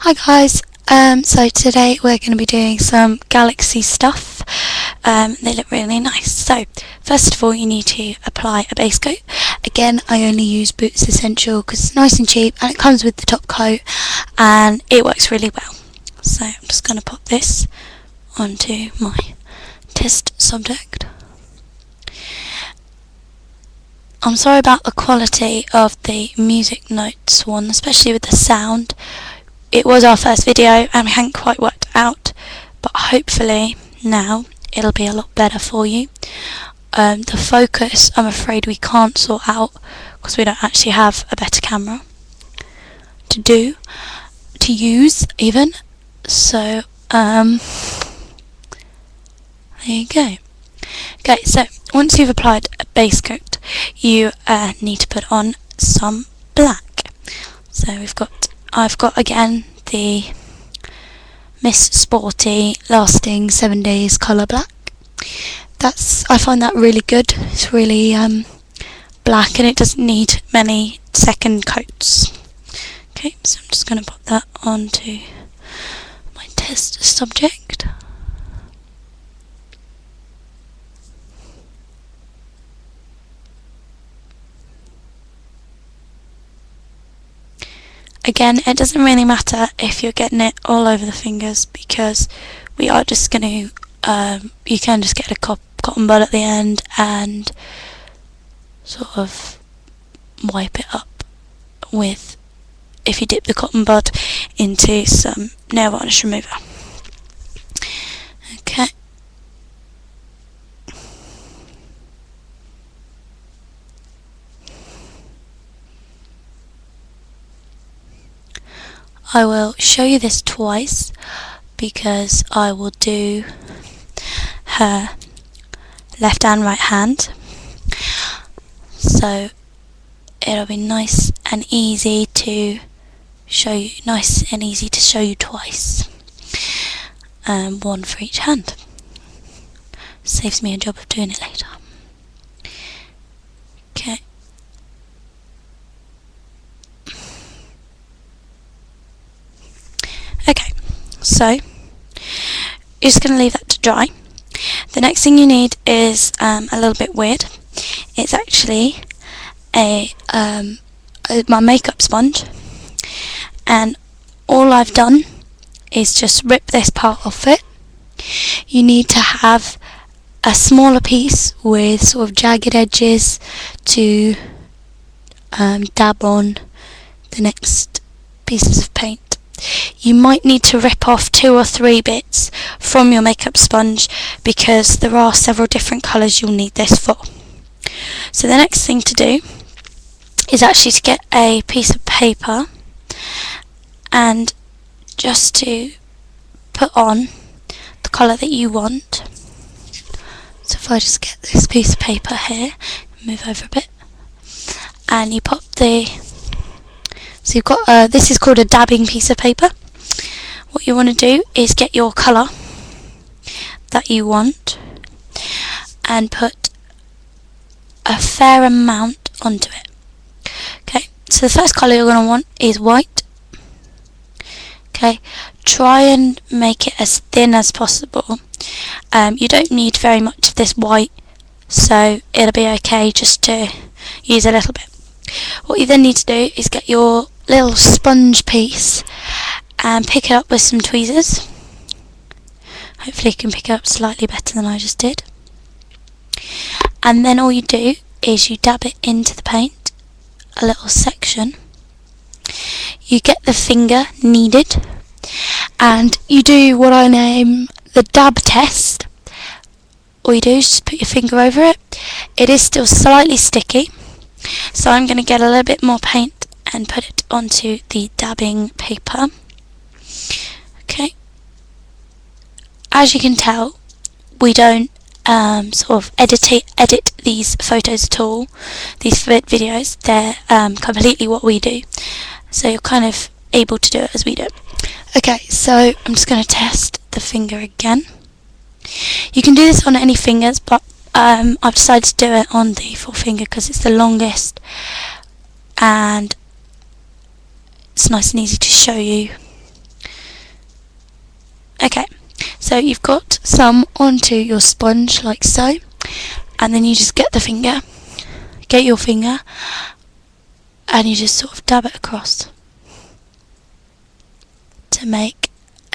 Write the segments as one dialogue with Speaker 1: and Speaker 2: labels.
Speaker 1: Hi guys, so today we're going to be doing some galaxy stuff. They look really nice. So first of all you need to apply a base coat. Again, I only use Boots Essential because it's nice and cheap and it comes with the top coat and it works really well. So I'm just going to pop this onto my test subject. I'm sorry about the quality of the music notes one, especially with the sound. It was our first video and we hadn't quite worked out, but hopefully now it'll be a lot better for you. The focus, I'm afraid we can't sort out because we don't actually have a better camera to use even. So there you go. Okay, so once you've applied a base coat, you need to put on some black. So I've got again the Miss Sporty Lasting 7 Days Colour Black. I find that really good. It's really black and it doesn't need many second coats. Okay, so I'm just going to pop that onto my test subject. Again, it doesn't really matter if you're getting it all over the fingers because we are just going to, you can just get a cotton bud at the end and sort of wipe it up with, if you dip the cotton bud into some nail varnish remover. Okay. I will show you this twice because I will do her left and right hand, so it'll be nice and easy to show you, twice, one for each hand. Saves me a job of doing it later. Okay. So you're just going to leave that to dry. The next thing you need is a little bit weird. It's actually my makeup sponge, and all I've done is just rip this part off it. You need to have a smaller piece with sort of jagged edges to dab on the next pieces of paint. You might need to rip off 2 or 3 bits from your makeup sponge because there are several different colours you'll need this for. So the next thing to do is actually to get a piece of paper and just to put on the colour that you want. So if I just get this piece of paper here, move over a bit, and you pop so you've got, this is called a dabbing piece of paper. What you want to do is get your colour that you want and put a fair amount onto it. Okay, so the first colour you're going to want is white. Okay, try and make it as thin as possible. You don't need very much of this white, so it'll be okay just to use a little bit. What you then need to do is get your little sponge piece and pick it up with some tweezers. Hopefully you can pick it up slightly better than I just did. And then all you do is you dab it into the paint, a little section. You get the finger needed and you do what I name the dab test. All you do is just put your finger over it. It is still slightly sticky, so I'm going to get a little bit more paint and put it onto the dabbing paper. Okay. As you can tell, we don't sort of edit these photos at all, these videos. They're completely what we do, so you're kind of able to do it as we do. Okay, so I'm just going to test the finger again. You can do this on any fingers, but I've decided to do it on the forefinger because it's the longest and it's nice and easy to show you So you've got some onto your sponge like so, and then you just get your finger, and you just sort of dab it across to make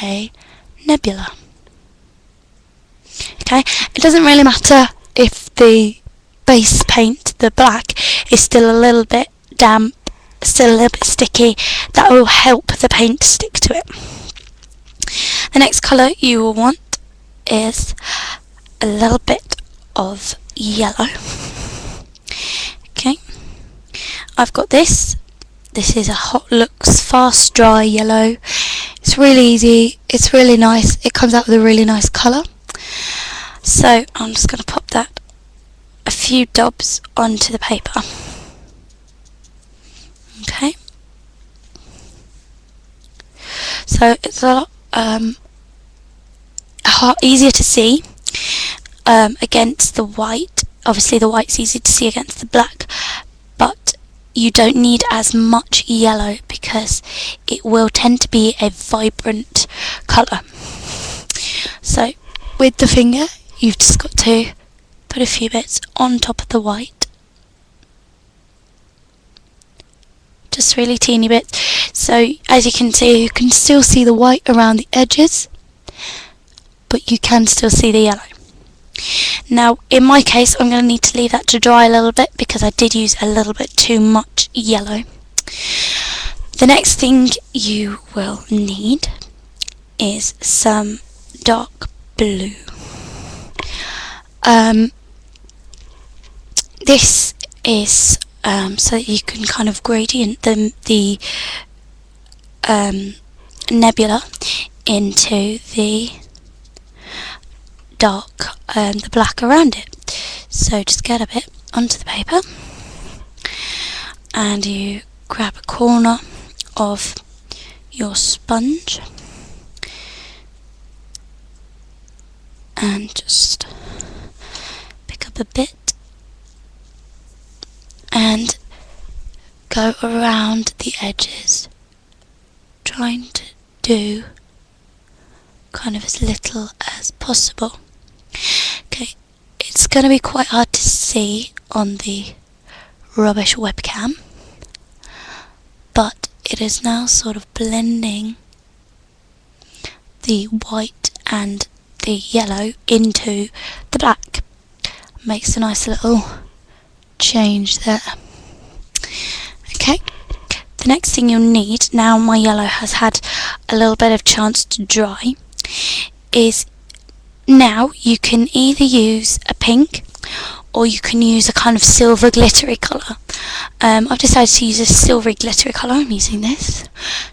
Speaker 1: a nebula. Okay, it doesn't really matter if the base paint, the black, is still a little bit damp, still a little bit sticky. That will help the paint stick to it. The next colour you will want is a little bit of yellow. Okay, I've got this. This is a Hot Looks Fast Dry Yellow. It's really easy, it's really nice, it comes out with a really nice colour. So I'm just going to pop that a few dabs onto the paper. Okay. So it's a lot easier to see against the white. Obviously the white's easy to see against the black, but you don't need as much yellow because it will tend to be a vibrant colour. So with the finger, you've just got to put a few bits on top of the white. Just really teeny bits. So as you can see, you can still see the white around the edges, but you can still see the yellow. Now in my case, I'm going to need to leave that to dry a little bit because I did use a little bit too much yellow. The next thing you will need is some dark blue. This is so that you can kind of gradient the nebula into the dark, the black around it. So just get a bit onto the paper and you grab a corner of your sponge and just pick up a bit and go around the edges, trying to do kind of as little as possible. Okay, it's going to be quite hard to see on the rubbish webcam, but it is now sort of blending the white and the yellow into the black. Makes a nice little change there. Okay, the next thing you'll need, now my yellow has had a little bit of chance to dry, is now you can either use a pink or you can use a kind of silver glittery colour. I've decided to use a silvery glittery colour. I'm using this.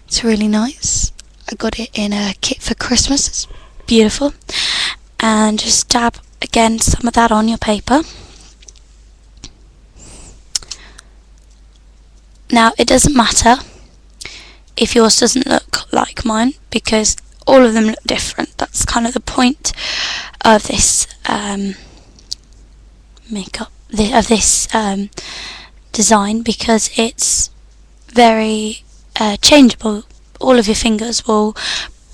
Speaker 1: It's really nice. I got it in a kit for Christmas. It's beautiful. And just dab again some of that on your paper. Now it doesn't matter if yours doesn't look like mine because all of them look different. That's kind of the point of this design, because it's very changeable. All of your fingers will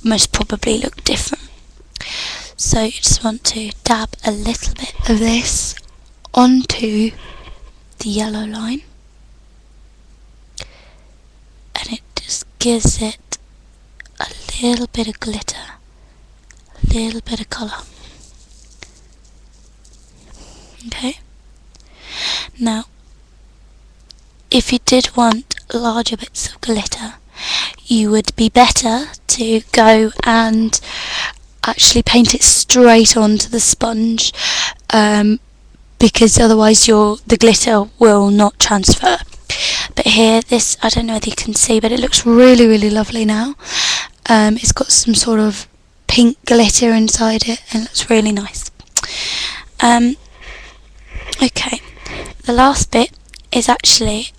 Speaker 1: most probably look different. So you just want to dab a little bit of this onto the yellow line, and it just gives it a little bit of glitter, a little bit of colour. Okay, now if you did want larger bits of glitter, you would be better to go and actually paint it straight onto the sponge, because otherwise the glitter will not transfer. But here, this, I don't know whether you can see, but it looks really, really lovely now. It's got some sort of pink glitter inside it and it looks really nice. Okay, the last bit is actually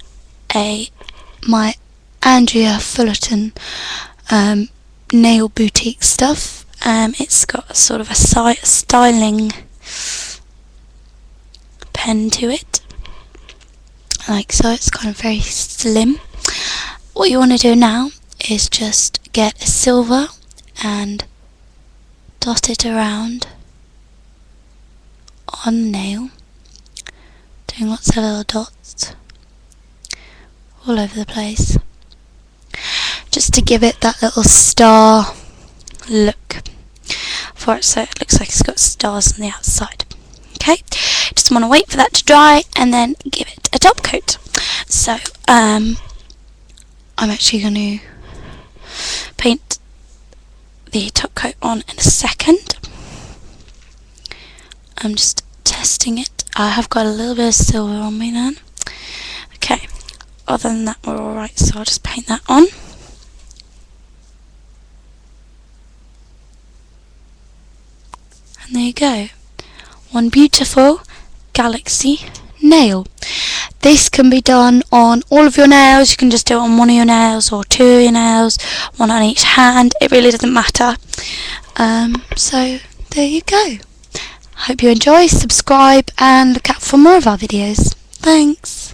Speaker 1: my Andrea Fullerton nail boutique stuff. It's got a sort of a styling pen to it, like so. It's kind of very slim. What you want to do now is just get a silver and dot it around on the nail, doing lots of little dots all over the place, just to give it that little star look for it, so it looks like it's got stars on the outside. Okay, just want to wait for that to dry and then give it a top coat. So I'm actually going to paint the top coat on in a second. I'm just testing it. I have got a little bit of silver on me then. Okay, other than that we're alright, so I'll just paint that on. And there you go. One beautiful galaxy nail. This can be done on all of your nails. You can just do it on one of your nails or two of your nails, one on each hand. It really doesn't matter. So there you go. Hope you enjoy, subscribe and look out for more of our videos. Thanks.